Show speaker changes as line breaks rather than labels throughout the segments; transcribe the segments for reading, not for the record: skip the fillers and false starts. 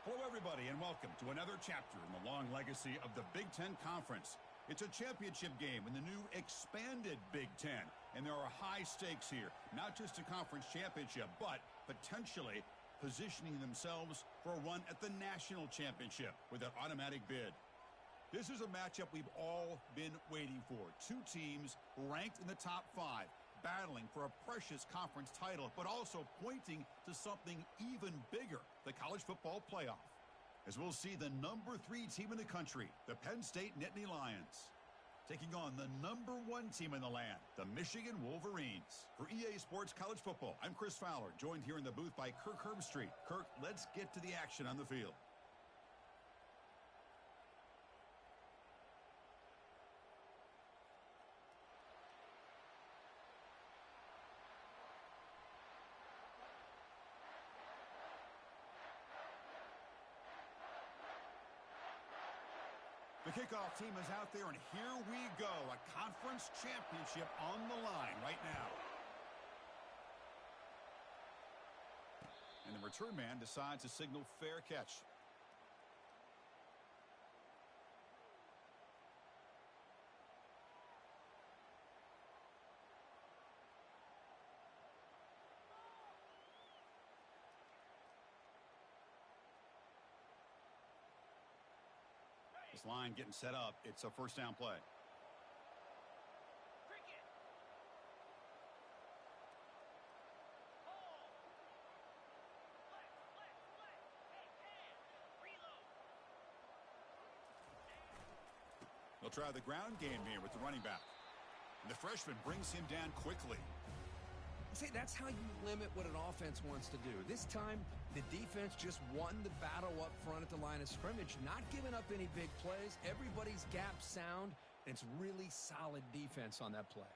Hello, everybody, and welcome to another chapter in the long legacy of the Big Ten Conference. It's a championship game in the new expanded Big Ten, and there are high stakes here, not just a conference championship, but potentially positioning themselves for a run at the national championship with an automatic bid. This is a matchup we've all been waiting for. Two teams ranked in the top 5, battling for a precious conference title, but also pointing to something even bigger, the college football playoff. As we'll see the number 3 team in the country, the Penn State Nittany Lions, taking on the number 1 team in the land, the Michigan Wolverines. For EA Sports College Football, I'm Chris Fowler, joined here in the booth by Kirk Herbstreit. Kirk, let's get to the action on the field. The kickoff team is out there, and here we go. A conference championship on the line right now. And the return man decides to signal fair catch. This line getting set up. It's a first down play. They'll try the ground game here with the running back. And the freshman brings him down quickly.
See, that's how you limit what an offense wants to do. This time, the defense just won the battle up front at the line of scrimmage, not giving up any big plays. Everybody's gap sound, and it's really solid defense on that play.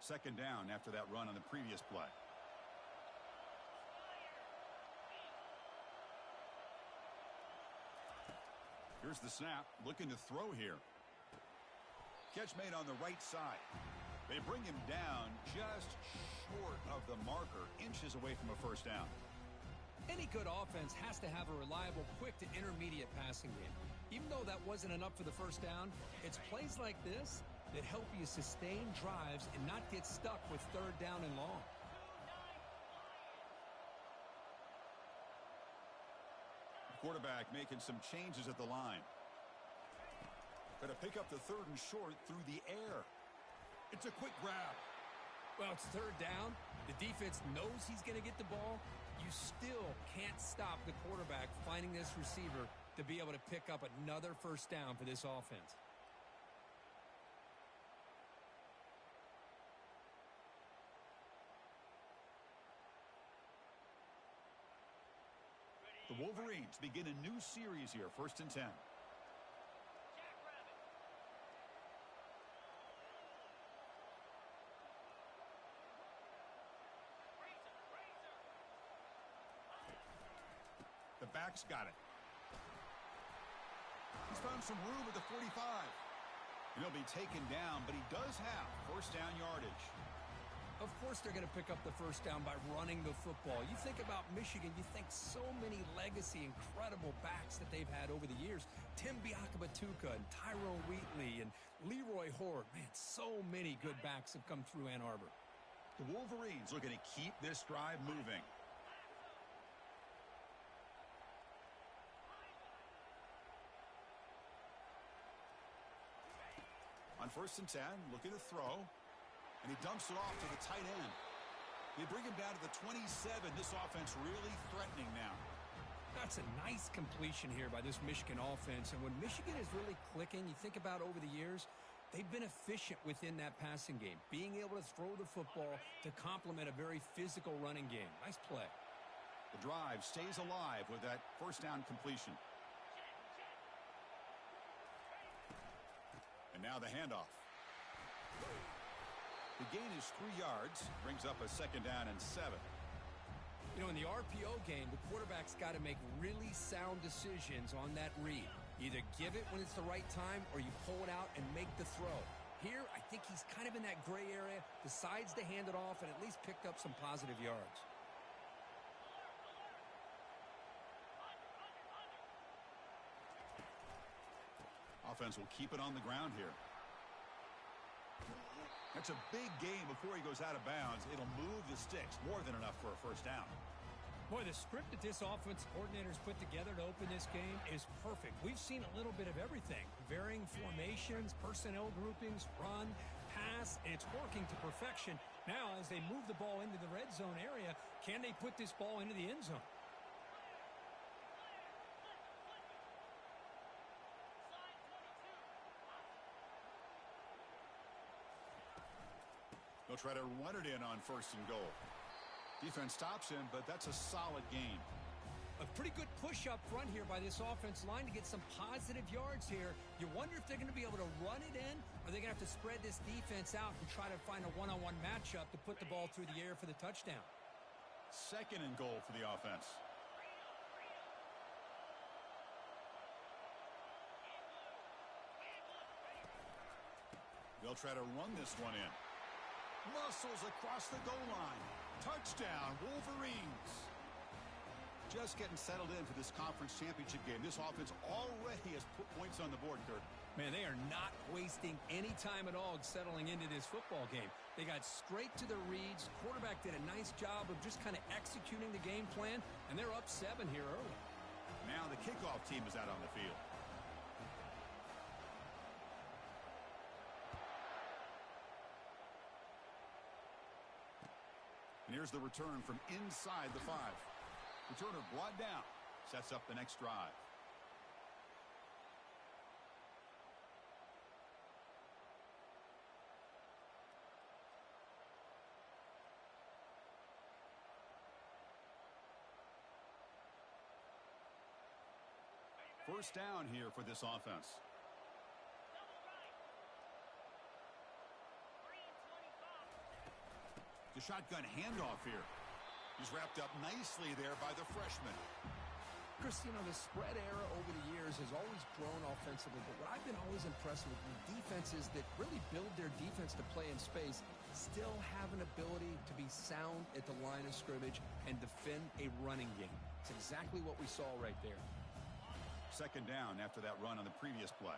Second down after that run on the previous play. Here's the snap, looking to throw here. Catch made on the right side. They bring him down just short of the marker, inches away from a first down.
Any good offense has to have a reliable, quick to intermediate passing game. Even though that wasn't enough for the first down, it's plays like this that help you sustain drives and not get stuck with third down and long.
The quarterback making some changes at the line. Going to pick up the third and short through the air. It's a quick grab.
Well, it's third down. The defense knows he's going to get the ball. You still can't stop the quarterback finding this receiver to be able to pick up another first down for this offense.
The Wolverines begin a new series here, 1st and 10. The back's got it. He's found some room at the 45. And he'll be taken down, but he does have first down yardage.
Of course they're going to pick up the first down by running the football. You think about Michigan, you think so many legacy, incredible backs that they've had over the years. Tim Biakabatuka and Tyrone Wheatley and Leroy Horde. Man, so many good backs have come through Ann Arbor.
The Wolverines looking to keep this drive moving. On 1st and 10, looking to throw. And he dumps it off to the tight end. They bring him down to the 27. This offense really threatening now.
That's a nice completion here by this Michigan offense. And when Michigan is really clicking, you think about over the years, they've been efficient within that passing game, being able to throw the football to complement a very physical running game. Nice play.
The drive stays alive with that first down completion. And now the handoff. The gain is 3 yards, brings up a 2nd down and 7.
You know, in the RPO game, the quarterback's got to make really sound decisions on that read. Either give it when it's the right time or you pull it out and make the throw. Here, I think he's kind of in that gray area, decides to hand it off and at least picked up some positive yards.
Offense will keep it on the ground here. That's a big gain before he goes out of bounds. It'll move the sticks, more than enough for a first down.
Boy, the script that this offensive coordinator's put together to open this game is perfect. We've seen a little bit of everything. Varying formations, personnel groupings, run, pass, and it's working to perfection. Now, as they move the ball into the red zone area, can they put this ball into the end zone?
They'll try to run it in on first and goal. Defense stops him, but that's a solid gain.
A pretty good push up front here by this offense line to get some positive yards here. You wonder if they're going to be able to run it in, or they're going to have to spread this defense out and try to find a one-on-one matchup to put the ball through the air for the touchdown.
Second and goal for the offense. They'll try to run this one in. Muscles across the goal line. Touchdown, Wolverines. Just getting settled in for this conference championship game. This offense already has put points on the board, Kurt.
Man, they are not wasting any time at all settling into this football game. They got straight to their reads. Quarterback did a nice job of just kind of executing the game plan, and they're up 7 here early.
Now the kickoff team is out on the field. And here's the return from inside the 5. Returner brought down. Sets up the next drive. First down here for this offense. The shotgun handoff here. He's wrapped up nicely there by the freshman.
Chris, you know, the spread era over the years has always grown offensively, but what I've been always impressed with defenses that really build their defense to play in space still have an ability to be sound at the line of scrimmage and defend a running game. It's exactly what we saw right there.
Second down after that run on the previous play.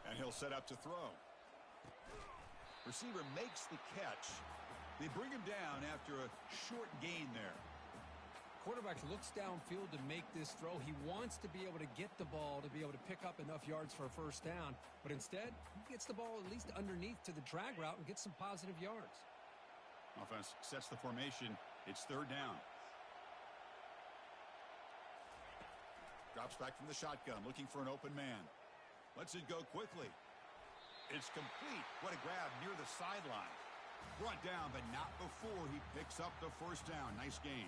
And he'll set up to throw. Receiver makes the catch. They bring him down after a short gain there.
Quarterback looks downfield to make this throw. He wants to be able to get the ball to be able to pick up enough yards for a first down. But instead, he gets the ball at least underneath to the drag route and gets some positive yards.
Offense sets the formation. It's third down. Drops back from the shotgun, looking for an open man. Lets it go quickly. It's complete. What a grab near the sideline. Brought down, but not before he picks up the first down. Nice game.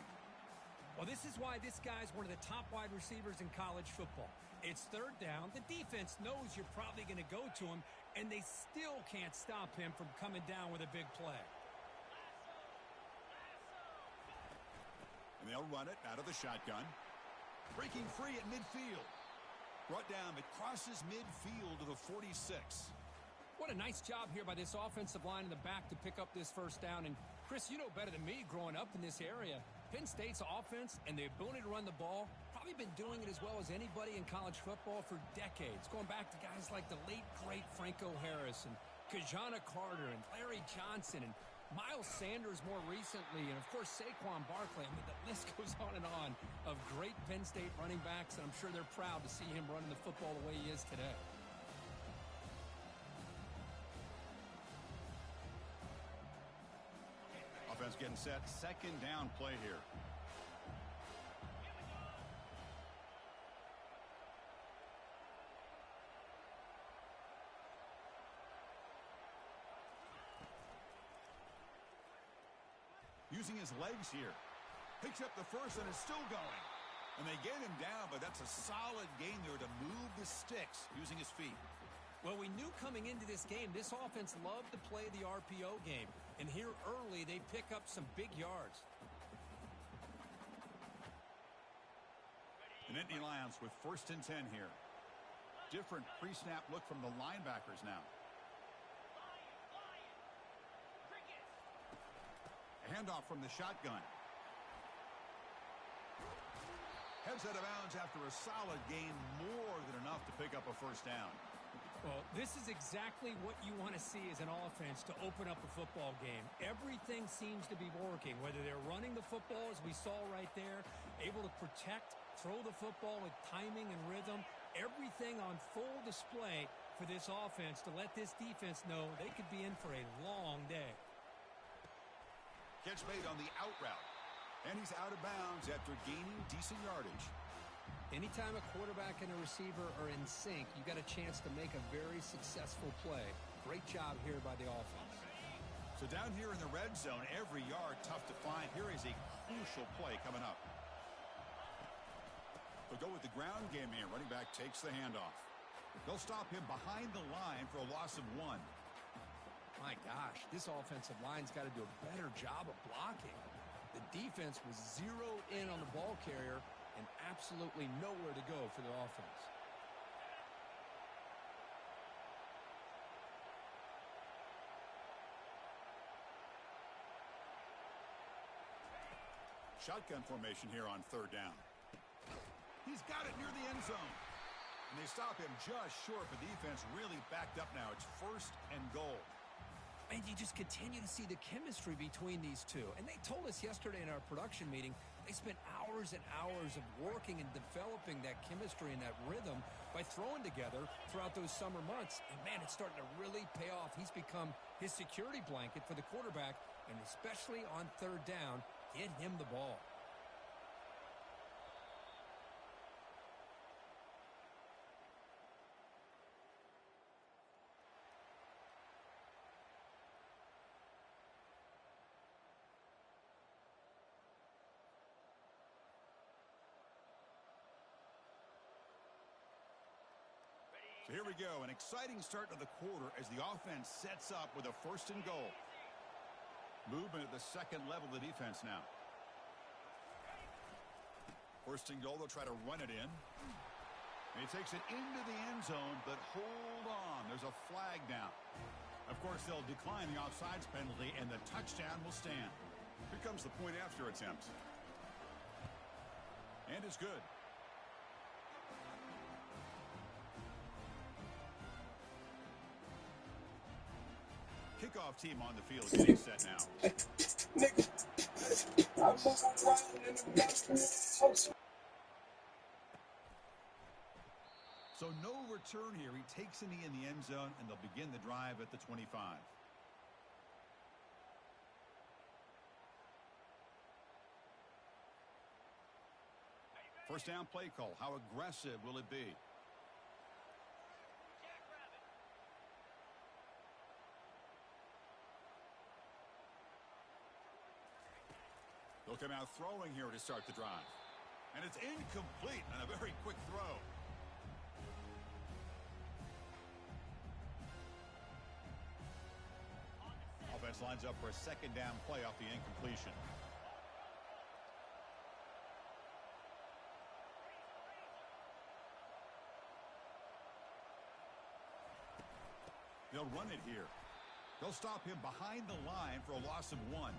Well, this is why this guy's one of the top wide receivers in college football. It's third down. The defense knows you're probably going to go to him, and they still can't stop him from coming down with a big play.
And they'll run it out of the shotgun. Breaking free at midfield. Brought down, but crosses midfield to the 46.
What a nice job here by this offensive line in the back to pick up this first down. And, Chris, you know better than me growing up in this area. Penn State's offense and the ability to run the ball, probably been doing it as well as anybody in college football for decades. Going back to guys like the late, great Franco Harris and Kajana Carter and Larry Johnson and Miles Sanders more recently, and, of course, Saquon Barkley. I mean, the list goes on and on of great Penn State running backs, and I'm sure they're proud to see him running the football the way he is today.
Offense getting set. Second down play here. Using his legs here. Picks up the first and is still going. And they get him down, but that's a solid gain there to move the sticks using his feet.
Well, we knew coming into this game, this offense loved to play the RPO game. And here early, they pick up some big yards.
The Nittany Lions with first and 10 here. Different pre-snap look from the linebackers now. A handoff from the shotgun. Heads out of bounds after a solid gain, more than enough to pick up a first down.
Well, this is exactly what you want to see as an offense to open up a football game. Everything seems to be working, whether they're running the football, as we saw right there, able to protect, throw the football with timing and rhythm, everything on full display for this offense to let this defense know they could be in for a long day.
Catch made on the out route, and he's out of bounds after gaining decent yardage.
Anytime a quarterback and a receiver are in sync, you got a chance to make a very successful play. Great job here by the offense.
So down here in the red zone, every yard tough to find. Here is a crucial play coming up. They'll go with the ground game here. Running back takes the handoff. They'll stop him behind the line for a loss of 1.
My gosh, this offensive line's got to do a better job of blocking. The defense was zeroed in on the ball carrier and absolutely nowhere to go for the offense.
Shotgun formation here on third down. He's got it near the end zone. And they stop him just short, but the defense really backed up now. It's 1st and goal.
And you just continue to see the chemistry between these two. And they told us yesterday in our production meeting, they spent hours and hours of working and developing that chemistry and that rhythm by throwing together throughout those summer months. And, man, it's starting to really pay off. He's become his security blanket for the quarterback, and especially on third down, get him the ball.
So here we go, an exciting start to the quarter as the offense sets up with a 1st and goal. Movement at the second level of the defense now. 1st and goal, they'll try to run it in. And he takes it into the end zone, but hold on, there's a flag down. Of course, they'll decline the offsides penalty, and the touchdown will stand. Here comes the point after attempt. And it's good. Kickoff team on the field getting set now. So no return here. He takes a knee in the end zone, and they'll begin the drive at the 25. First down play call. How aggressive will it be? They'll come out throwing here to start the drive. And it's incomplete on a very quick throw. Offense lines up for a second down play off the incompletion. They'll run it here. They'll stop him behind the line for a loss of 1.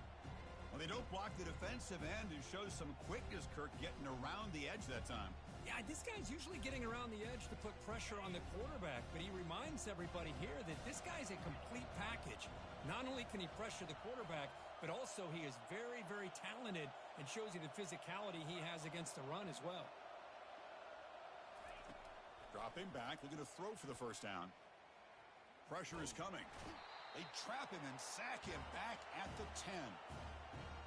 Well, they don't block the defensive end, who shows some quickness, Kirk, getting around the edge that time.
Yeah, this guy's usually getting around the edge to put pressure on the quarterback, but he reminds everybody here that this guy's a complete package. Not only can he pressure the quarterback, but also he is very, very talented and shows you the physicality he has against the run as well.
Dropping back, looking to throw for the first down. Pressure is coming. They trap him and sack him back at the 10.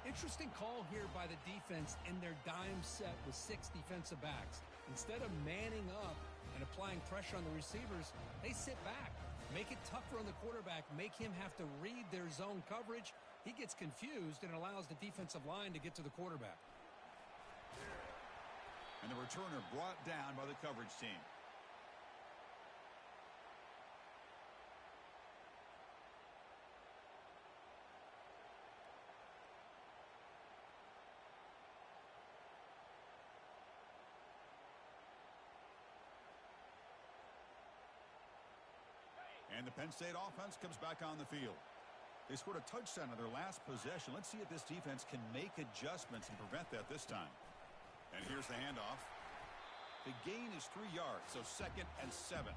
Interesting call here by the defense in their dime set with 6 defensive backs. Instead of manning up and applying pressure on the receivers, they sit back, make it tougher on the quarterback, make him have to read their zone coverage. He gets confused and allows the defensive line to get to the quarterback.
And the returner brought down by the coverage team. And the Penn State offense comes back on the field. They scored a touchdown on their last possession. Let's see if this defense can make adjustments and prevent that this time. And here's the handoff. The gain is 3 yards, so 2nd and 7.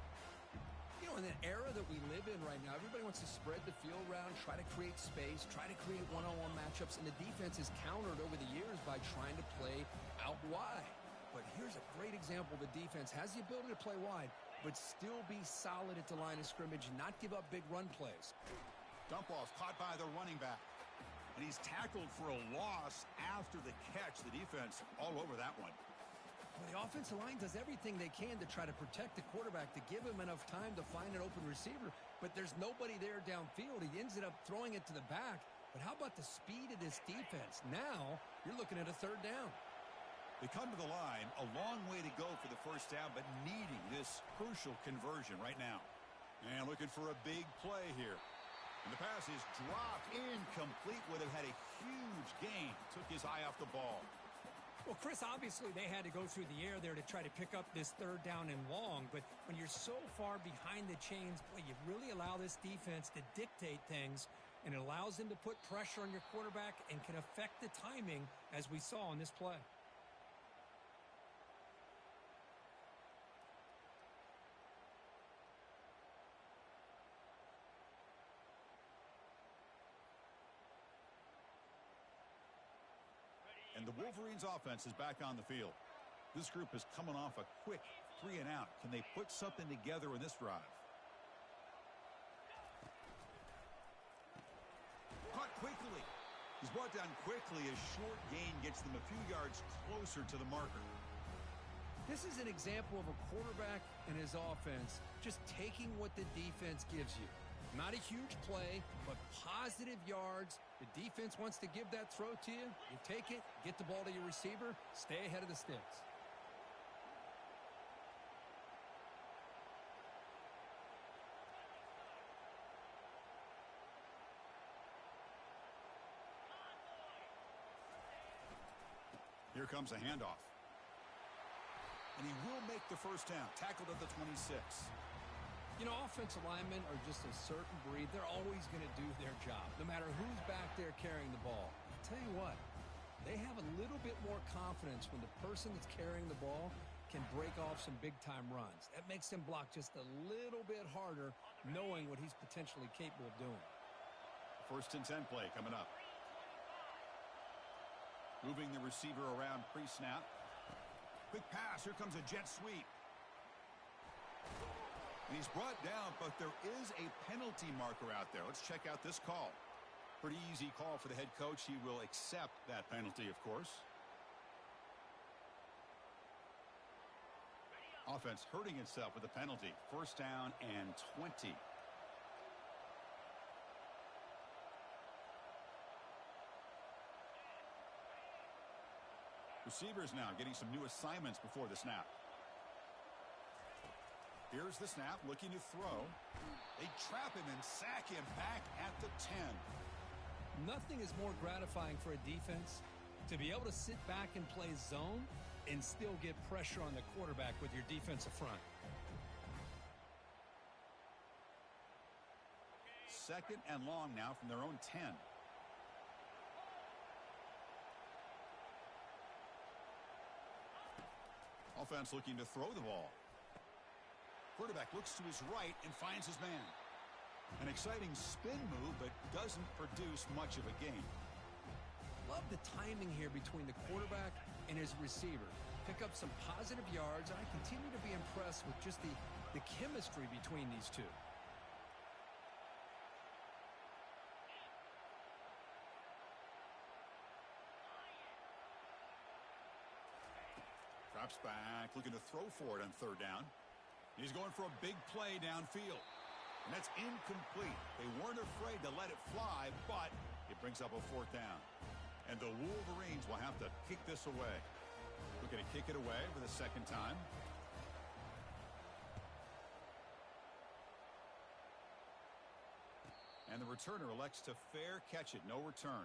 You know, in the era that we live in right now, everybody wants to spread the field around, try to create space, try to create one-on-one matchups, and the defense has countered over the years by trying to play out wide. But here's a great example. The defense has the ability to play wide, but still be solid at the line of scrimmage and not give up big run plays.
Dump off caught by the running back. And he's tackled for a loss after the catch. The defense all over that one.
Well, the offensive line does everything they can to try to protect the quarterback, to give him enough time to find an open receiver, but there's nobody there downfield. He ends up throwing it to the back. But how about the speed of this defense? Now you're looking at a 3rd down.
They come to the line, a long way to go for the 1st down, but needing this crucial conversion right now. And looking for a big play here. And the pass is dropped, incomplete, would have had a huge gain. Took his eye off the ball.
Well, Chris, obviously they had to go through the air there to try to pick up this 3rd down and long, but when you're so far behind the chains, boy, you really allow this defense to dictate things, and it allows them to put pressure on your quarterback and can affect the timing, as we saw in this play.
And the Wolverines offense is back on the field. This group is coming off a quick 3 and out. Can they put something together in this drive? Caught quickly. He's brought down quickly. A short gain gets them a few yards closer to the marker.
This is an example of a quarterback and his offense just taking what the defense gives you. Not a huge play, but positive yards. The defense wants to give that throw to you. You take it, get the ball to your receiver, stay ahead of the sticks.
Here comes a handoff. And he will make the 1st down. Tackled at the 26.
You know, offensive linemen are just a certain breed. They're always going to do their job, no matter who's back there carrying the ball. I'll tell you what, they have a little bit more confidence when the person that's carrying the ball can break off some big-time runs. That makes them block just a little bit harder, knowing what he's potentially capable of doing.
1st and 10 play coming up. Moving the receiver around pre-snap. Quick pass. Here comes a jet sweep. And he's brought down, but there is a penalty marker out there. Let's check out this call. Pretty easy call for the head coach. He will accept that penalty, of course. Offense hurting itself with a penalty. 1st down and 20. Receivers now getting some new assignments before the snap. Here's the snap, looking to throw. They trap him and sack him back at the 10.
Nothing is more gratifying for a defense to be able to sit back and play zone and still get pressure on the quarterback with your defensive front.
2nd and long now from their own 10. Offense looking to throw the ball. Quarterback looks to his right and finds his man. An exciting spin move, but doesn't produce much of a gain.
Love the timing here between the quarterback and his receiver. Pick up some positive yards, and I continue to be impressed with just the chemistry between these two.
Drops back, looking to throw for it on 3rd down. He's going for a big play downfield. And that's incomplete. They weren't afraid to let it fly, but it brings up a 4th down. And the Wolverines will have to kick this away. Looking to kick it away for the 2nd time. And the returner elects to fair catch it. No return.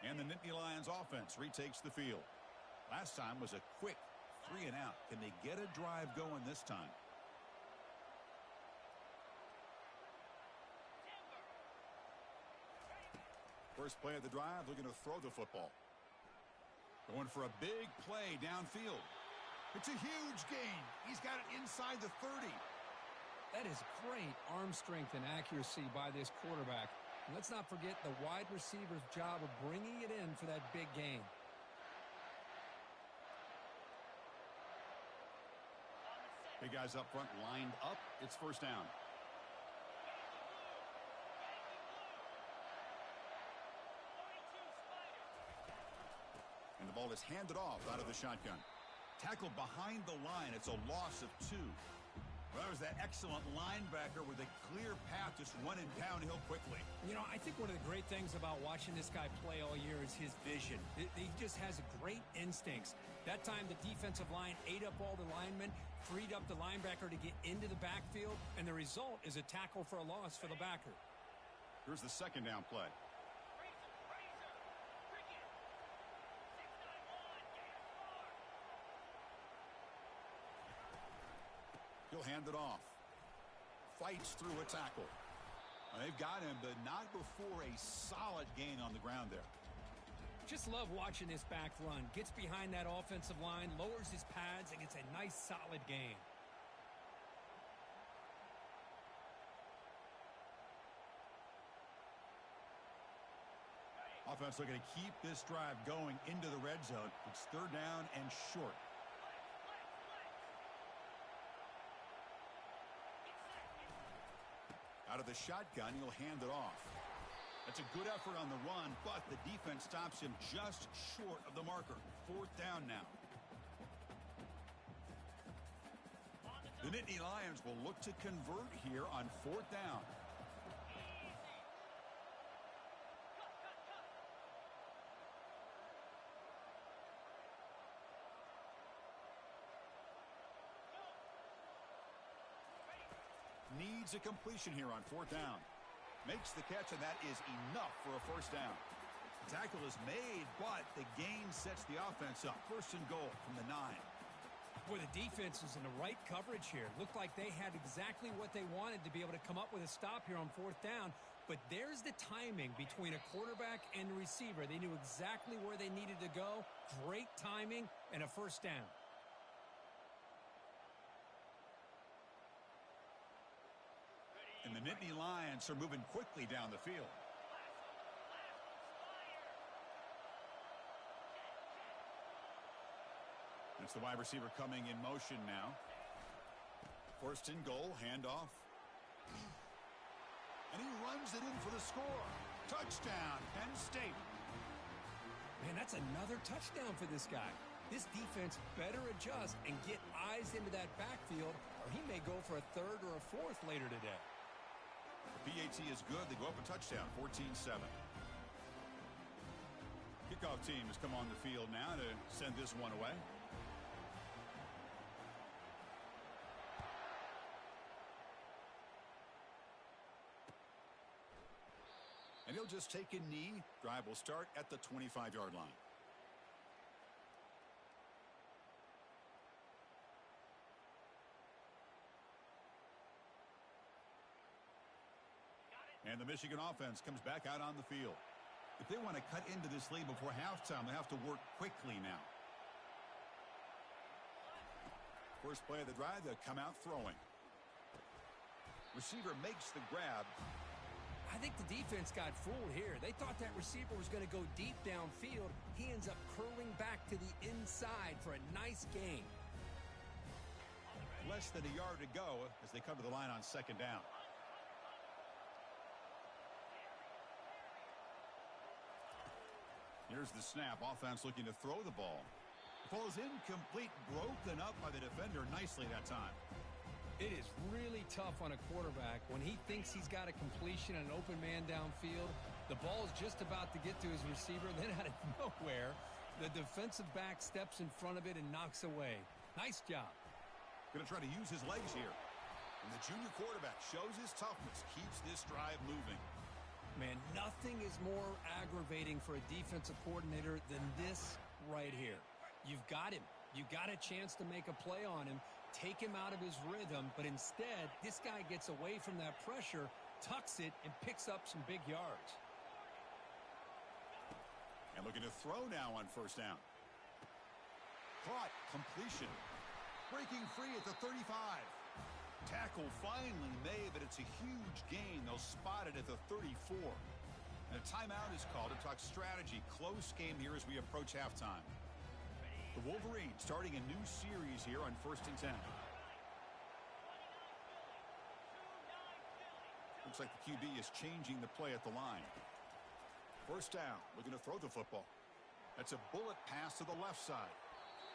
And the Nittany Lions offense retakes the field. Last time was a quick 3 and out. Can they get a drive going this time? First play of the drive, looking to throw the football. Going for a big play downfield. It's a huge gain. He's got it inside the 30.
That is great arm strength and accuracy by this quarterback. And let's not forget the wide receiver's job of bringing it in for that big gain.
Big guys up front lined up. It's first down. And the ball is handed off out of the shotgun. Tackled behind the line. It's a loss of 2. Well, that was that excellent linebacker with a clear path just running downhill quickly.
You know, I think one of the great things about watching this guy play all year is his vision. He just has great instincts. That time, the defensive line ate up all the linemen, freed up the linebacker to get into the backfield, and the result is a tackle for a loss for the backer.
Here's the second down play. He'll hand it off. Fights through a tackle. They've got him, but not before a solid gain on the ground there.
Just love watching this back run. Gets behind that offensive line, lowers his pads, and gets a nice solid gain.
Offense looking to keep this drive going into the red zone. It's third down and short. Out of the shotgun, he'll hand it off. That's a good effort on the run, but the defense stops him just short of the marker. Fourth down now. The Nittany Lions will look to convert here on fourth down. Needs a completion here on fourth down. Makes the catch, and that is enough for a first down. The tackle is made, but the gain sets the offense up. First and goal from the 9.
Boy, the defense is in the right coverage here. Looked like they had exactly what they wanted to be able to come up with a stop here on fourth down. But there's the timing between a quarterback and the receiver. They knew exactly where they needed to go. Great timing and a first down.
And the Nittany Lions are moving quickly down the field. It's the wide receiver coming in motion now. First and goal, handoff. And he runs it in for the score. Touchdown, Penn State.
Man, that's another touchdown for this guy. This defense better adjust and get eyes into that backfield, or he may go for a third or a fourth later today.
The PAT is good. They go up a touchdown, 14-7. Kickoff team has come on the field now to send this one away. And he'll just take a knee. Drive will start at the 25-yard line. And the Michigan offense comes back out on the field. If they want to cut into this lead before halftime, they have to work quickly now. First play of the drive, they'll come out throwing. Receiver makes the grab.
I think the defense got fooled here. They thought that receiver was going to go deep downfield. He ends up curling back to the inside for a nice gain.
Less than a yard to go as they come to the line on second down. Here's the snap. Offense looking to throw the ball. The ball is incomplete, broken up by the defender nicely that time.
It is really tough on a quarterback when he thinks he's got a completion and an open man downfield. The ball is just about to get to his receiver. Then out of nowhere, the defensive back steps in front of it and knocks away. Nice job.
Going to try to use his legs here. And the junior quarterback shows his toughness, keeps this drive moving.
Man, nothing
Nothing is more aggravating for a defensive coordinator than this right here. You've got him. You got a chance to make a play on him, take him out of his rhythm, but instead, this guy gets away from that pressure, tucks it, and picks up some big yards.
And looking to throw now on first down. Caught, completion. Breaking free at the 35. Tackle finally made, but it's a huge gain. They'll spot it at the 34. And a timeout is called to talk strategy. Close game here as we approach halftime. The Wolverines starting a new series here on 1st and 10. Looks like the QB is changing the play at the line. First down, looking to throw the football. That's a bullet pass to the left side.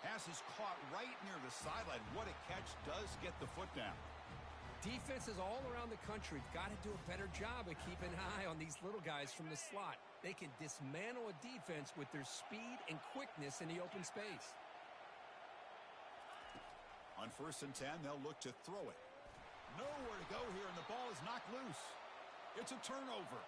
Pass is caught right near the sideline. What a catch, does get the foot down.
Defenses all around the country have got to do a better job of keeping an eye on these little guys from the slot. They can dismantle a defense with their speed and quickness in the open space.
On 1st and 10, they'll look to throw it. Nowhere to go here, and the ball is knocked loose. It's a turnover.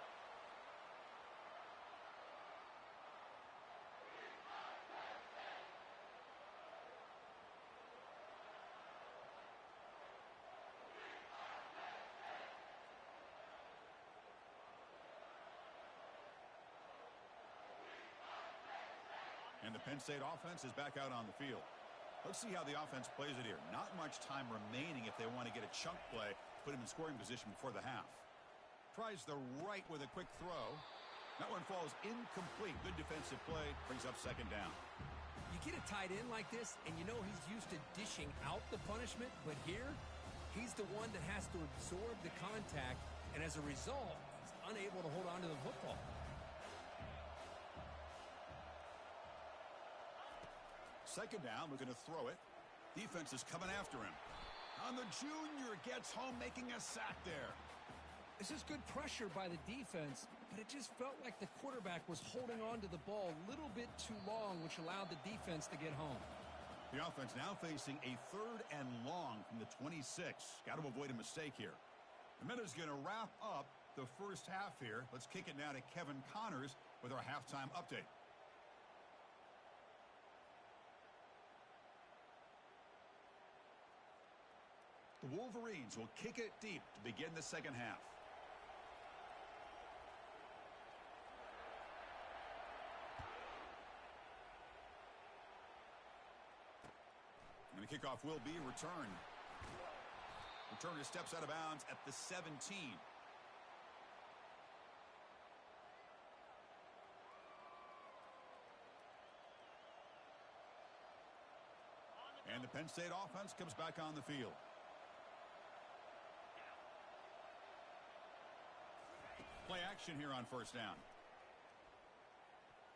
And the Penn State offense is back out on the field. Let's see how the offense plays it here. Not much time remaining if they want to get a chunk play, put him in scoring position before the half. Tries the right with a quick throw. That one falls incomplete. Good defensive play. Brings up second down.
You get a tight end like this, and you know he's used to dishing out the punishment, but here, he's the one that has to absorb the contact, and as a result, he's unable to hold on to the football.
Second down, looking to throw it. Defense is coming after him. On the junior, gets home, making a sack there.
This is good pressure by the defense, but it just felt like the quarterback was holding on to the ball a little bit too long, which allowed the defense to get home.
The offense now facing a 3rd and long from the 26. Got to avoid a mistake here. The minute's going to wrap up the first half here. Let's kick it now to Kevin Connors with our halftime update. The Wolverines will kick it deep to begin the second half. And the kickoff will be returned. Returner steps out of bounds at the 17. And the Penn State offense comes back on the field. Play action here on first down.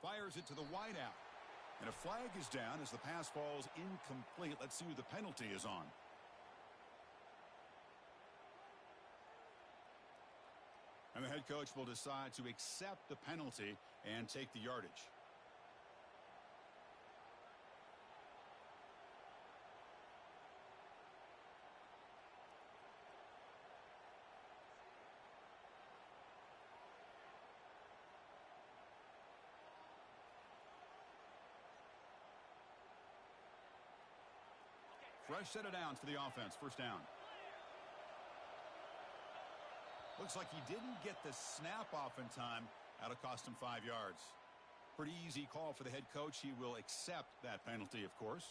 Fires it to the wideout. And a flag is down as the pass falls incomplete. Let's see who the penalty is on. And the head coach will decide to accept the penalty and take the yardage. Fresh set of downs for the offense. First down. Looks like he didn't get the snap off in time. That'll cost him 5 yards. Pretty easy call for the head coach. He will accept that penalty, of course.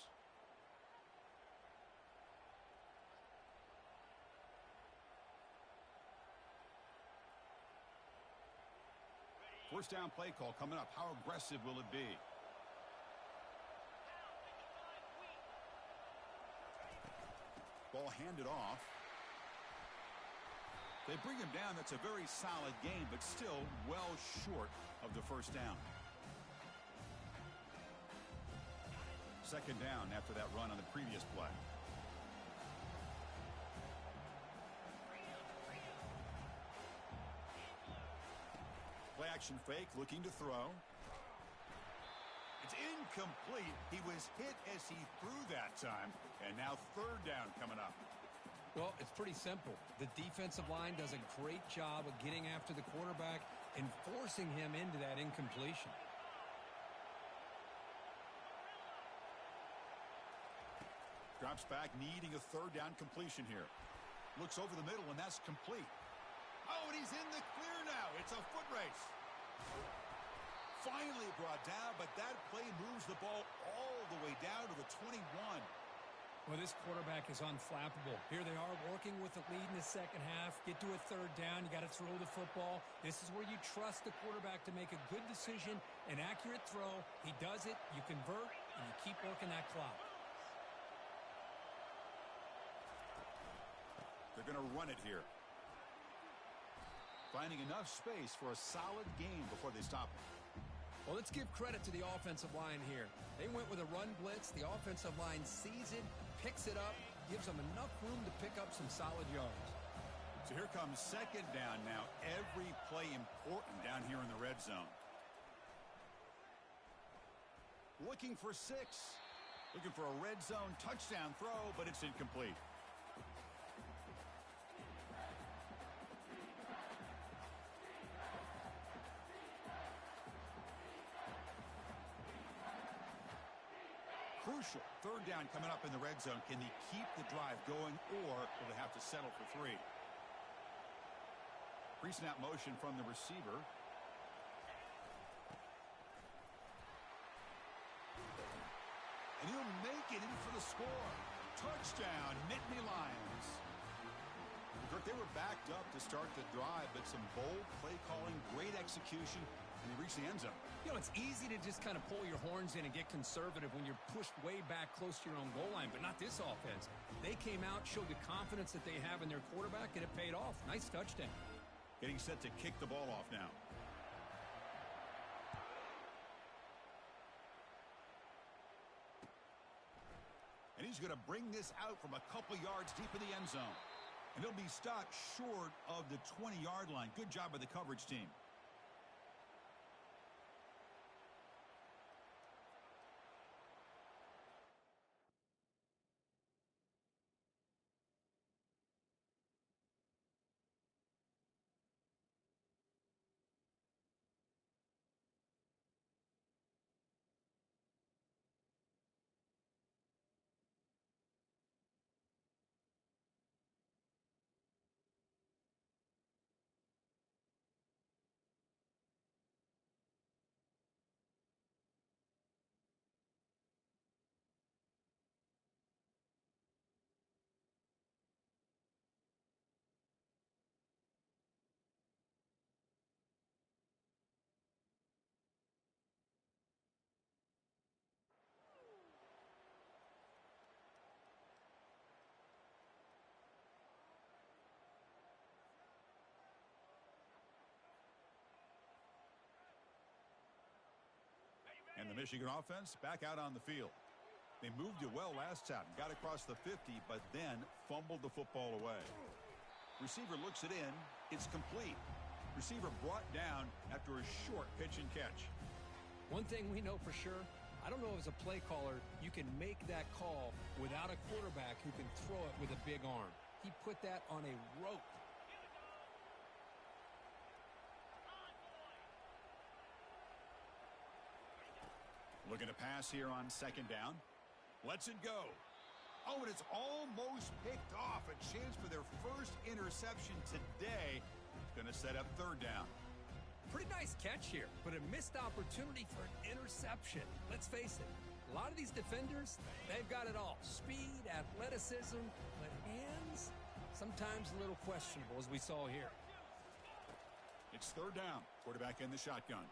First down play call coming up. How aggressive will it be? Ball handed off. They bring him down. That's a very solid game, but still well short of the first down. Second down after that run on the previous play. Play action fake, looking to throw. It's incomplete. He was hit as he threw that time. And now third down coming up.
Well, it's pretty simple. The defensive line does a great job of getting after the quarterback, and forcing him into that incompletion.
Drops back, needing a third down completion here. Looks over the middle, and that's complete. Oh, and he's in the clear now. It's a foot race. Finally brought down, but that play moves the ball all the way down to the 21.
Well, this quarterback is unflappable. Here they are working with the lead in the second half. Get to a third down. You got to throw the football. This is where you trust the quarterback to make a good decision, an accurate throw. He does it, you convert, and you keep working that clock.
They're going to run it here. Finding enough space for a solid gain before they stop him.
Well, let's give credit to the offensive line here. They went with a run blitz. The offensive line sees it, picks it up, gives them enough room to pick up some solid yards.
So here comes second down now. Every play important down here in the red zone. Looking for 6. Looking for a red zone touchdown throw, but it's incomplete. Crucial. Third down coming up in the red zone. Can they keep the drive going, or will they have to settle for 3? Pre-snap motion from the receiver. And he'll make it in for the score. Touchdown, Nittany Lions. They were backed up to start the drive, but some bold play calling, great execution, and they reached the end zone.
You know, it's easy to just kind of pull your horns in and get conservative when you're pushed way back close to your own goal line, but not this offense. They came out, showed the confidence that they have in their quarterback, and it paid off. Nice touchdown.
Getting set to kick the ball off now. And he's going to bring this out from a couple yards deep in the end zone. And he'll be stopped short of the 20-yard line. Good job by the coverage team. And the Michigan offense back out on the field. They moved it well last time, got across the 50, but then fumbled the football away. Receiver looks it in. It's complete. Receiver brought down after a short pitch and catch.
One thing we know for sure, I don't know as a play caller, you can make that call without a quarterback who can throw it with a big arm. He put that on a rope.
Looking to pass here on second down. Lets it go. Oh, and it's almost picked off. A chance for their first interception today. Going to set up third down.
Pretty nice catch here, but a missed opportunity for an interception. Let's face it, a lot of these defenders, they've got it all. Speed, athleticism, but hands, sometimes a little questionable, as we saw here.
It's third down. Quarterback in the shotgun.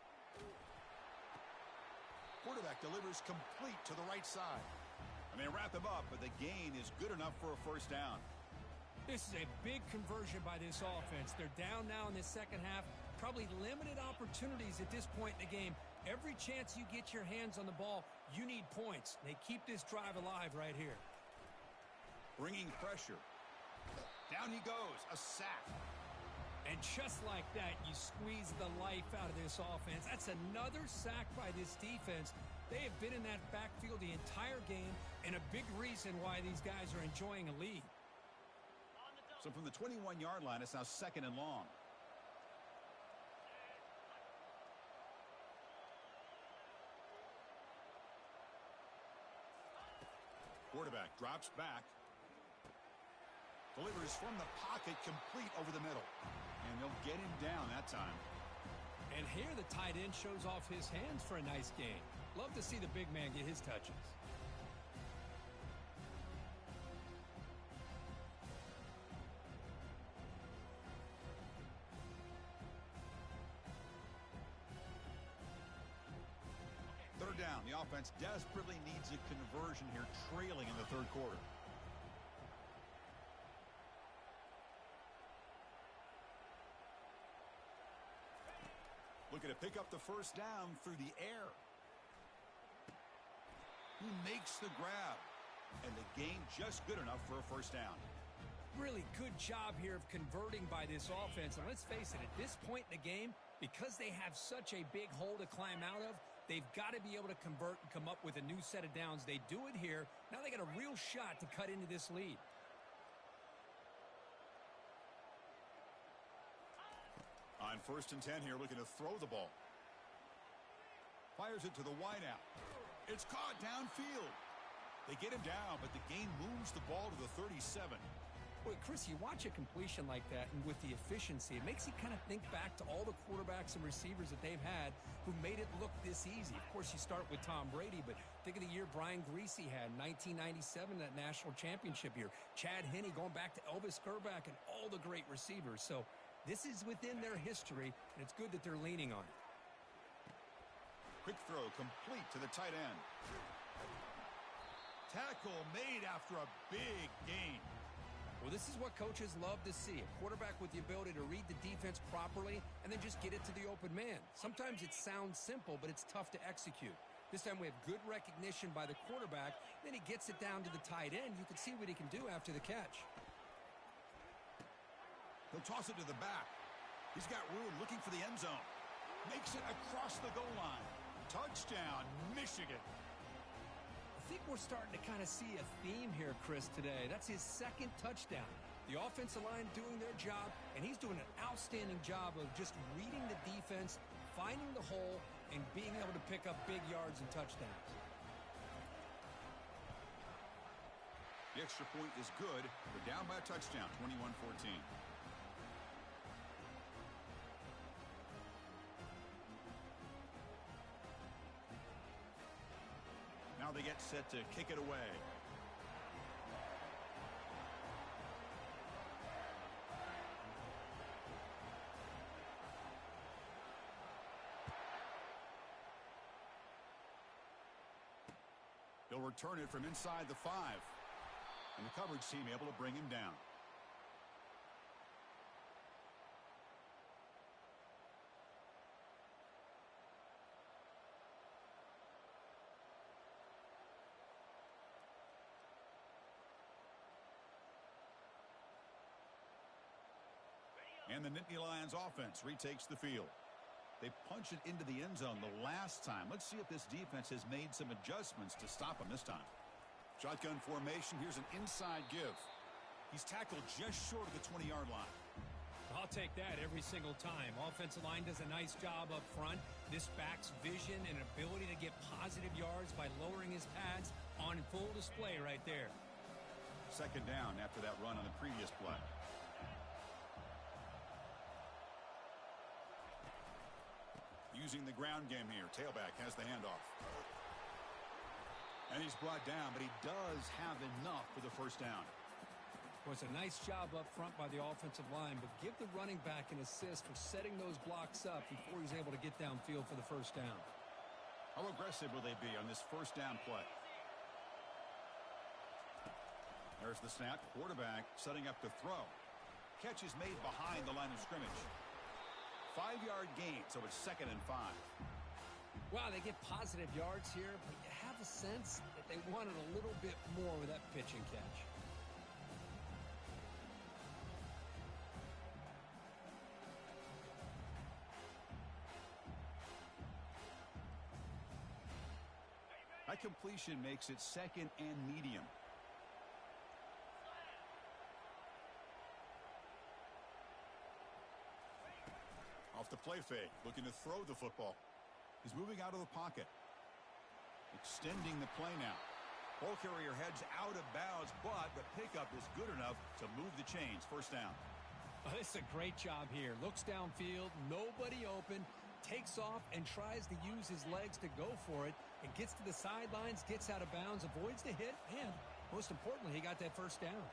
Quarterback delivers complete to the right side. And they wrap him up, but the gain is good enough for a first down.
This is a big conversion by this offense. They're down now in the second half. Probably limited opportunities at this point in the game. Every chance you get your hands on the ball, you need points. They keep this drive alive right here.
Bringing pressure. Down he goes. A sack.
And just like that, you squeeze the life out of this offense. That's another sack by this defense. They have been in that backfield the entire game, and a big reason why these guys are enjoying a lead.
So from the 21-yard line, it's now second and long. quarterback drops back. Delivers from the pocket, complete over the middle. And they'll get him down that time.
And here the tight end shows off his hands for a nice gain. Love to see the big man get his touches.
Third down. The offense desperately needs a conversion here, trailing in the third quarter. Looking to pick up the first down through the air. He makes the grab. And the gain just good enough for a first down.
Really good job here of converting by this offense. And let's face it, at this point in the game, because they have such a big hole to climb out of, they've got to be able to convert and come up with a new set of downs. They do it here. Now they got a real shot to cut into this lead.
On 1st and 10 here, looking to throw the ball. Fires it to the wideout. It's caught downfield. They get him down, but the gain moves the ball to the 37.
Well, Chris, you watch a completion like that, and with the efficiency, it makes you kind of think back to all the quarterbacks and receivers that they've had who made it look this easy. Of course, you start with Tom Brady, but think of the year Brian Greasy had, 1997, that national championship year. Chad Henne going back to Elvis Grbac and all the great receivers. So this is within their history, and it's good that they're leaning on it.
Quick throw complete to the tight end. Tackle made after a big gain.
Well, this is what coaches love to see. A quarterback with the ability to read the defense properly and then just get it to the open man. Sometimes it sounds simple, but it's tough to execute. This time we have good recognition by the quarterback. Then he gets it down to the tight end. You can see what he can do after the catch.
He'll toss it to the back. He's got room looking for the end zone. Makes it across the goal line. Touchdown, Michigan.
I think we're starting to kind of see a theme here, Chris, today. That's his second touchdown. The offensive line doing their job, and he's doing an outstanding job of just reading the defense, finding the hole, and being able to pick up big yards and touchdowns.
The extra point is good. We're down by a touchdown, 21-14. Now they get set to kick it away. He'll return it from inside the 5. And the coverage team able to bring him down. And the Nittany Lions offense retakes the field. They punch it into the end zone the last time. Let's see if this defense has made some adjustments to stop them this time. Shotgun formation. Here's an inside give. He's tackled just short of the 20-yard line.
I'll take that every single time. Offensive line does a nice job up front. This back's vision and ability to get positive yards by lowering his pads on full display right there.
Second down after that run on the previous play. Using the ground game here. Tailback has the handoff. And he's brought down, but he does have enough for the first down.
Well, it's a nice job up front by the offensive line, but give the running back an assist for setting those blocks up before he's able to get downfield for the first down.
How aggressive will they be on this first down play? There's the snap. Quarterback setting up to throw. Catch is made behind the line of scrimmage. 5-yard gain, so it's 2nd and 5.
Wow, they get positive yards here, but you have a sense that they wanted a little bit more with that pitch and catch.
That completion makes it 2nd and medium. Off the play fake, looking to throw the football. He's moving out of the pocket. Extending the play now. Ball carrier heads out of bounds, but the pickup is good enough to move the chains. First down.
Oh, this is a great job here. Looks downfield, nobody open, takes off and tries to use his legs to go for it, and gets to the sidelines, gets out of bounds, avoids the hit, and most importantly, he got that first down.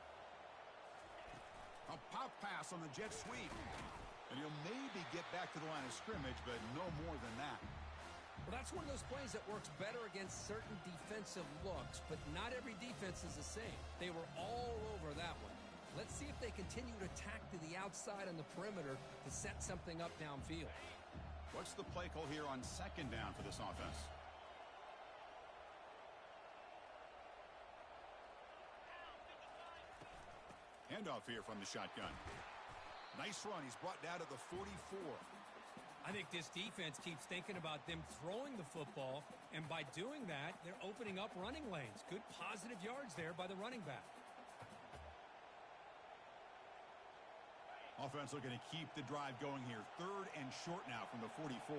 A pop pass on the jet sweep. And he'll maybe get back to the line of scrimmage, but no more than that.
Well, that's one of those plays that works better against certain defensive looks, but not every defense is the same. They were all over that one. Let's see if they continue to tack to the outside on the perimeter to set something up downfield.
What's the play call here on second down for this offense? Handoff here from the shotgun. Nice run. He's brought down to the 44.
I think this defense keeps thinking about them throwing the football, and by doing that, they're opening up running lanes. Good positive yards there by the running back.
Offense looking to keep the drive going here. Third and short now from the 44.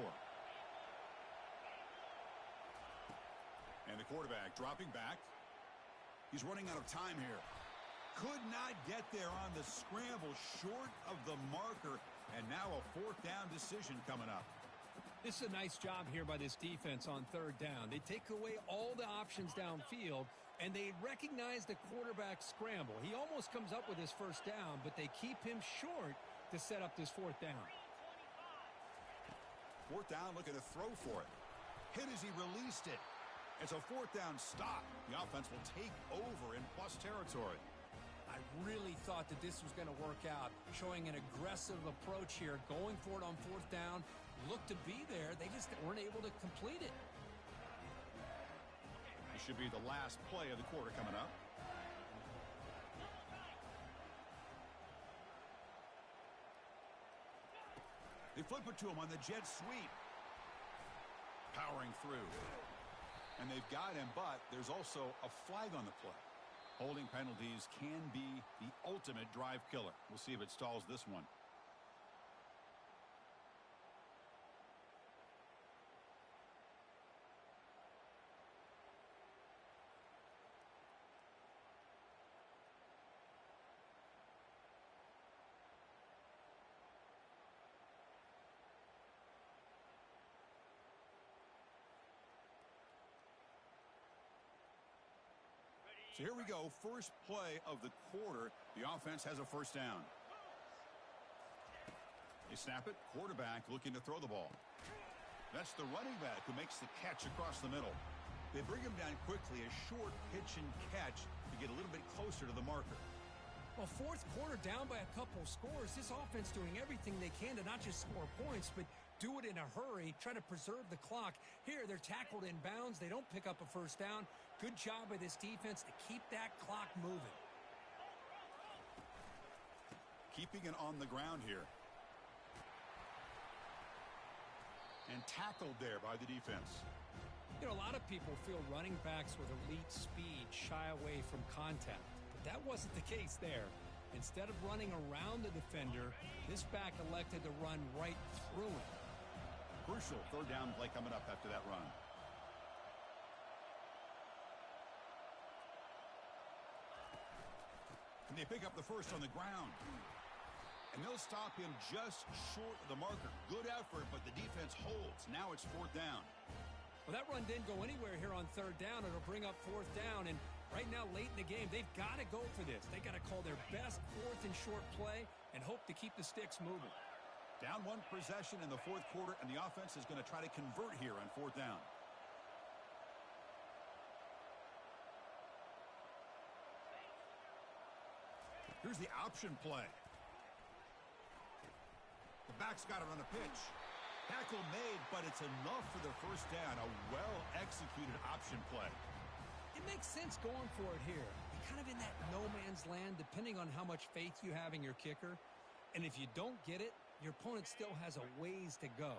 And the quarterback dropping back. He's running out of time here. Could not get there on the scramble, short of the marker, and now a fourth down decision coming up.
This is a nice job here by this defense on third down. They take away all the options downfield, and they recognize the quarterback scramble. He almost comes up with his first down, but they keep him short to set up this fourth down.
Fourth down, looking to throw for it. Hit as he released it. It's a fourth down stop. The offense will take over in plus territory.
I really thought that this was going to work out, showing an aggressive approach here, going for it on fourth down. Looked to be there. They just weren't able to complete it.
This should be the last play of the quarter coming up. They flip it to him on the jet sweep. Powering through. And they've got him, but there's also a flag on the play. Holding penalties can be the ultimate drive killer. We'll see if it stalls this one. So here we go. First play of the quarter. The offense has a first down. They snap it. Quarterback looking to throw the ball. That's the running back who makes the catch across the middle. They bring him down quickly. A short pitch and catch to get a little bit closer to the marker.
Well, fourth quarter down by a couple scores. This offense doing everything they can to not just score points, but do it in a hurry, try to preserve the clock. Here, they're tackled in bounds. They don't pick up a first down. Good job by this defense to keep that clock moving.
Keeping it on the ground here. And tackled there by the defense.
You know, a lot of people feel running backs with elite speed shy away from contact. But that wasn't the case there. Instead of running around the defender, this back elected to run right through him.
Crucial third down play coming up after that run. And they pick up the first on the ground. And they'll stop him just short of the marker. Good effort, but the defense holds. Now it's fourth down.
Well, that run didn't go anywhere here on third down. It'll bring up fourth down. And right now, late in the game, they've got to go for this. They got to call their best fourth and short play and hope to keep the sticks moving.
Down one possession in the fourth quarter, and the offense is going to try to convert here on fourth down. Here's the option play. The back's got it on a pitch. Tackle made, but it's enough for the first down. A well-executed option play.
It makes sense going for it here. You're kind of in that no-man's land, depending on how much faith you have in your kicker. And if you don't get it, your opponent still has a ways to go.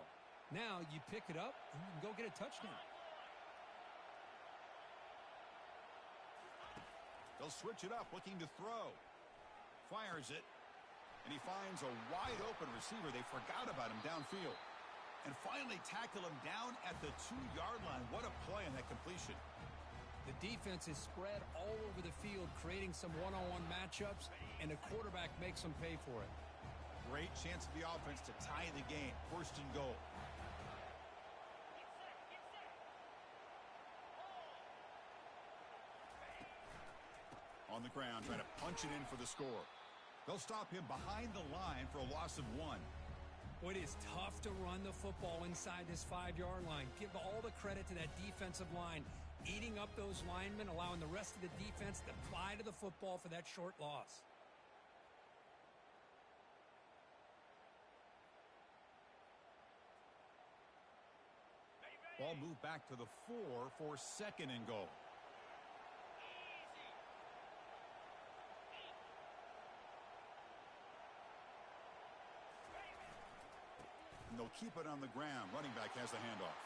Now you pick it up and you can go get a touchdown.
They'll switch it up, looking to throw. Fires it, and he finds a wide-open receiver. They forgot about him downfield. And finally tackle him down at the 2-yard line. What a play on that completion.
The defense is spread all over the field, creating some one-on-one matchups, and the quarterback makes them pay for it.
Great chance for the offense to tie the game. First and goal. On the ground, trying to punch it in for the score. They'll stop him behind the line for a loss of 1.
Well, it is tough to run the football inside this 5-yard line. Give all the credit to that defensive line, eating up those linemen, allowing the rest of the defense to fly to the football for that short loss.
Ball moved back to the 4 for second and goal. And they'll keep it on the ground. Running back has the handoff.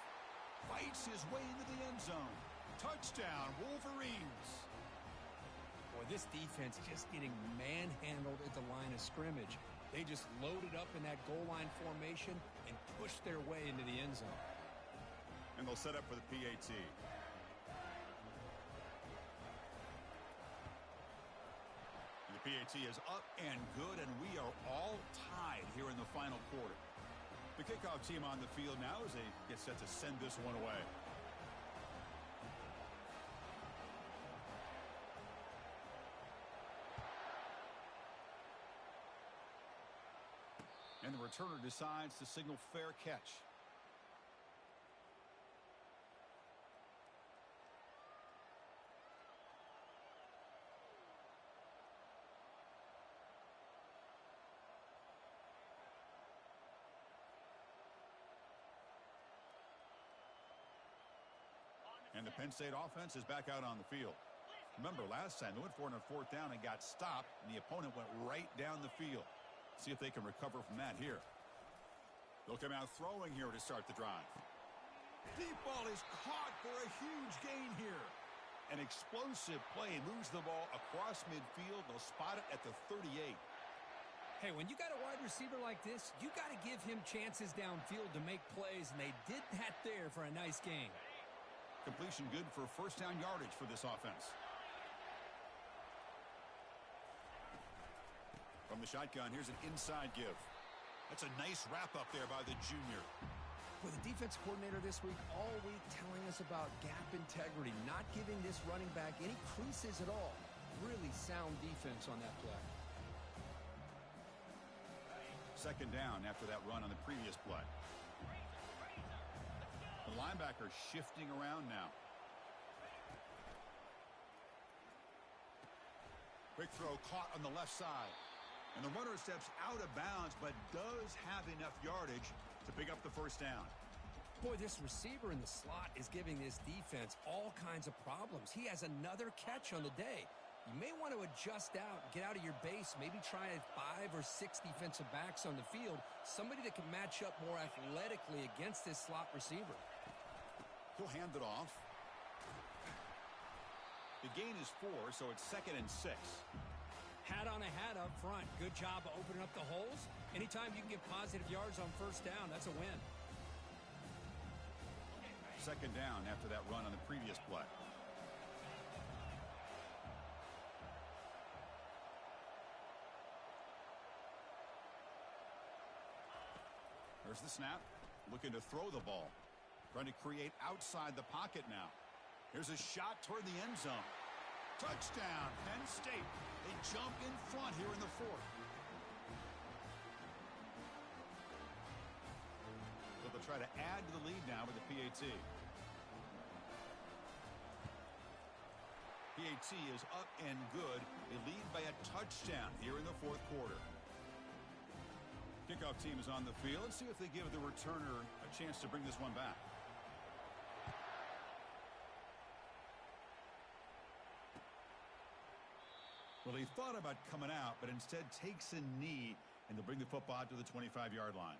Fights his way into the end zone. Touchdown, Wolverines.
Boy, this defense just getting manhandled at the line of scrimmage. They just loaded up in that goal line formation and pushed their way into the end zone.
And they'll set up for the PAT. The PAT is up and good, and we are all tied here in the final quarter. The kickoff team on the field now as they get set to send this one away. And the returner decides to signal fair catch. And the Penn State offense is back out on the field. Remember, last time they went for it on 4th down and got stopped, and the opponent went right down the field. See if they can recover from that here. They'll come out throwing here to start the drive. Deep ball is caught for a huge gain here. An explosive play moves the ball across midfield. They'll spot it at the 38.
Hey, when you got a wide receiver like this, you got to give him chances downfield to make plays, and they did that there for a nice gain.
Completion good for first down yardage for this offense. From the shotgun, here's an inside give. That's a nice wrap up there by the junior.
With the defense coordinator this week all week telling us about gap integrity, not giving this running back any creases at all. Really sound defense on that play.
Second down after that run on the previous play. The linebacker shifting around now. Quick throw caught on the left side. And the runner steps out of bounds, but does have enough yardage to pick up the first down.
Boy, this receiver in the slot is giving this defense all kinds of problems. He has another catch on the day. You may want to adjust out, get out of your base, maybe try 5 or 6 defensive backs on the field, somebody that can match up more athletically against this slot receiver.
He'll hand it off. The gain is 4, so it's 2nd and 6.
Hat on a hat up front. Good job of opening up the holes. Anytime you can get positive yards on first down, that's a win.
Second down after that run on the previous play. There's the snap. Looking to throw the ball. Trying to create outside the pocket now. Here's a shot toward the end zone. Touchdown, Penn State. They jump in front here in the 4th. So they'll try to add to the lead now with the PAT. PAT is up and good. They lead by a touchdown here in the 4th quarter. Kickoff team is on the field. Let's see if they give the returner a chance to bring this one back. Well, he thought about coming out, but instead takes a knee, and they'll bring the football out to the 25-yard line.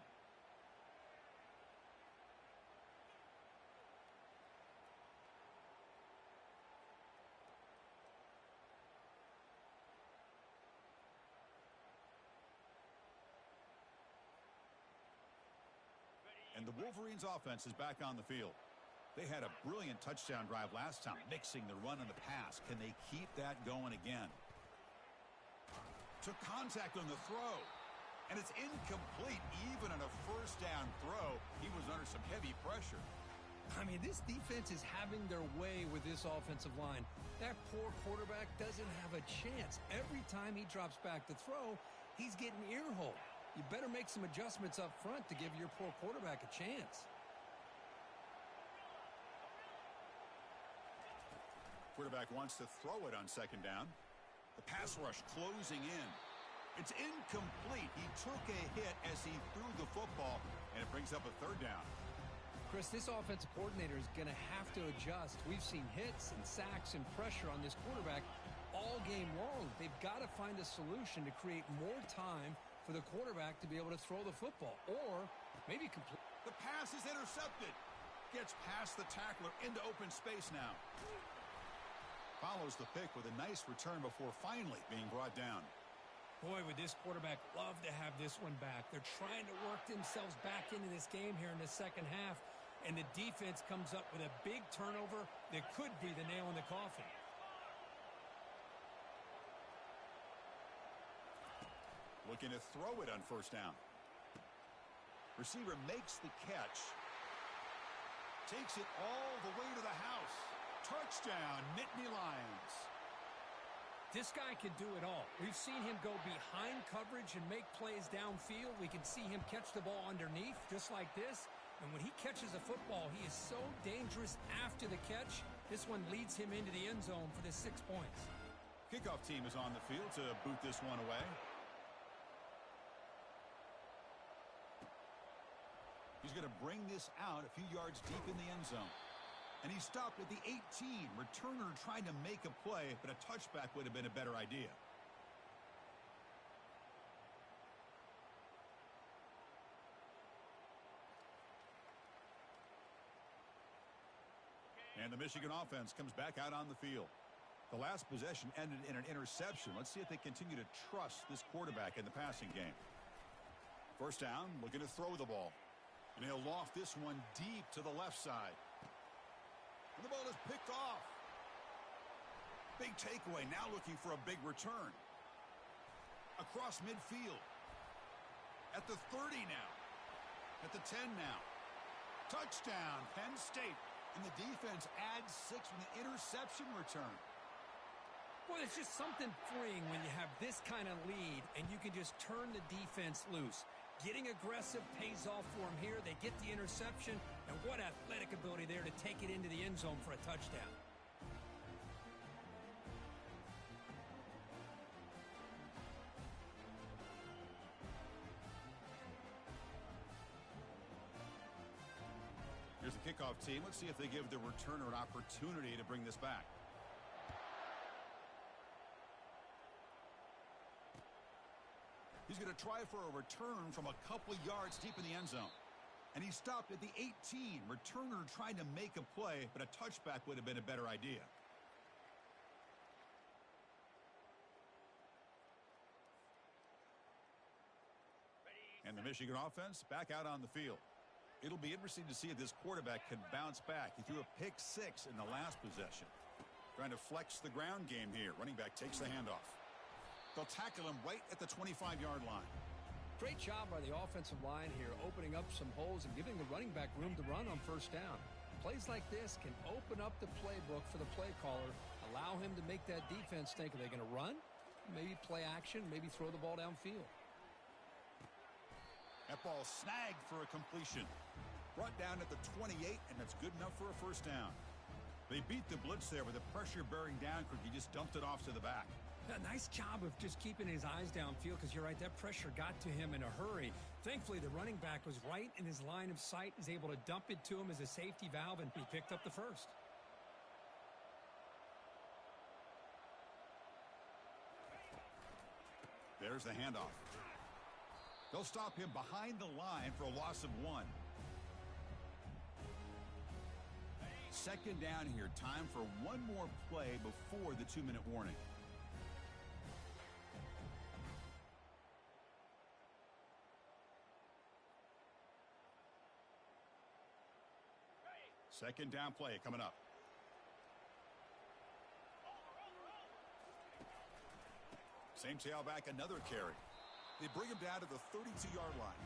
And the Wolverines offense is back on the field. They had a brilliant touchdown drive last time, mixing the run and the pass. Can they keep that going again? Took contact on the throw. And it's incomplete. Even on a first down throw, he was under some heavy pressure.
I mean, this defense is having their way with this offensive line. That poor quarterback doesn't have a chance. Every time he drops back to throw, he's getting earholed. You better make some adjustments up front to give your poor quarterback a chance.
Quarterback wants to throw it on second down. The pass rush closing in. It's incomplete. He took a hit as he threw the football, and it brings up a third down.
Chris, this offensive coordinator is going to have to adjust. We've seen hits and sacks and pressure on this quarterback all game long. They've got to find a solution to create more time for the quarterback to be able to throw the football, or maybe complete.
The pass is intercepted. Gets past the tackler into open space now. Follows the pick with a nice return before finally being brought down.
Boy, would this quarterback love to have this one back. They're trying to work themselves back into this game here in the second half, and the defense comes up with a big turnover that could be the nail in the coffin.
Looking to throw it on first down. Receiver makes the catch. Takes it all the way to the house. Touchdown, Nittany Lions.
This guy can do it all. We've seen him go behind coverage and make plays downfield. We can see him catch the ball underneath just like this. And when he catches a football, he is so dangerous after the catch. This one leads him into the end zone for the 6 points.
Kickoff team is on the field to boot this one away. He's going to bring this out a few yards deep in the end zone. And he stopped at the 18. Returner trying to make a play, but a touchback would have been a better idea. And the Michigan offense comes back out on the field. The last possession ended in an interception. Let's see if they continue to trust this quarterback in the passing game. First down, looking to throw the ball. And he'll loft this one deep to the left side. And the ball is picked off. Big takeaway, now looking for a big return. Across midfield. At the 30 now. At the 10 now. Touchdown, Penn State. And the defense adds 6 with an interception return.
Well, it's just something freeing when you have this kind of lead and you can just turn the defense loose. Getting aggressive pays off for them here. They get the interception, and what athletic ability there to take it into the end zone for a touchdown.
Here's the kickoff team. Let's see if they give the returner an opportunity to bring this back. He's going to try for a return from a couple of yards deep in the end zone. And he stopped at the 18. Returner trying to make a play, but a touchback would have been a better idea. And the Michigan offense back out on the field. It'll be interesting to see if this quarterback can bounce back. He threw a pick 6 in the last possession. Trying to flex the ground game here. Running back takes the handoff. They'll tackle him right at the 25-yard line.
Great job by the offensive line here, opening up some holes and giving the running back room to run on first down. Plays like this can open up the playbook for the play caller, allow him to make that defense think, are they going to run? Maybe play action, maybe throw the ball downfield.
That ball snagged for a completion. Brought down at the 28, and that's good enough for a first down. They beat the blitz there with the pressure bearing down. He just dumped it off to the back.
A nice job of just keeping his eyes downfield because you're right, that pressure got to him in a hurry. Thankfully, the running back was right in his line of sight, is able to dump it to him as a safety valve, and he picked up the first.
There's the handoff. They'll stop him behind the line for a loss of 1. Second down here. Time for one more play before the 2-minute warning. Second down play coming up. Same tailback, another carry. They bring him down to the 32-yard line.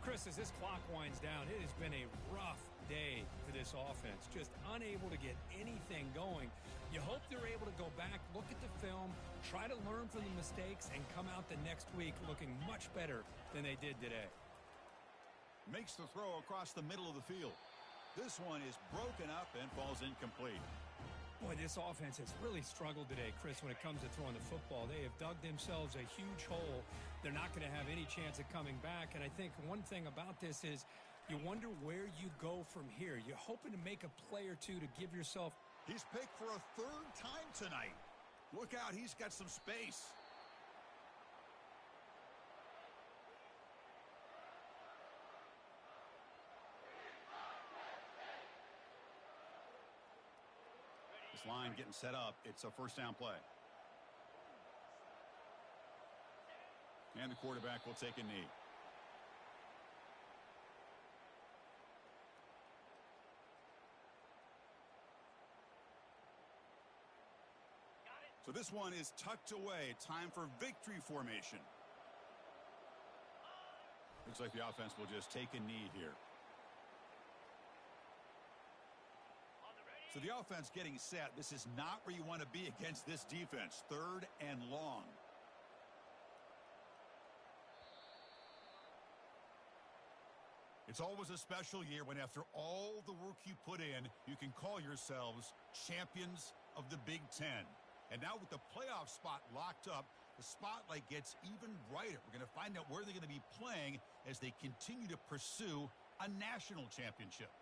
Chris, as this clock winds down, it has been a rough day for this offense. Just unable to get anything going. You hope they're able to go back, look at the film, try to learn from the mistakes, and come out the next week looking much better than they did today.
Makes the throw across the middle of the field. This one is broken up and falls incomplete.
Boy, this offense has really struggled today, Chris, when it comes to throwing the football. They have dug themselves a huge hole. They're not going to have any chance of coming back. And I think one thing about this is you wonder where you go from here. You're hoping to make a play or two to give yourself.
He's picked for a third time tonight. Look out, he's got some space. This line getting set up. It's a first down play. And the quarterback will take a knee. So this one is tucked away. Time for victory formation. Looks like the offense will just take a knee here. So the offense getting set. This is not where you want to be against this defense. Third and long. It's always a special year when after all the work you put in, you can call yourselves champions of the Big Ten. And now with the playoff spot locked up, the spotlight gets even brighter. We're going to find out where they're going to be playing as they continue to pursue a national championship.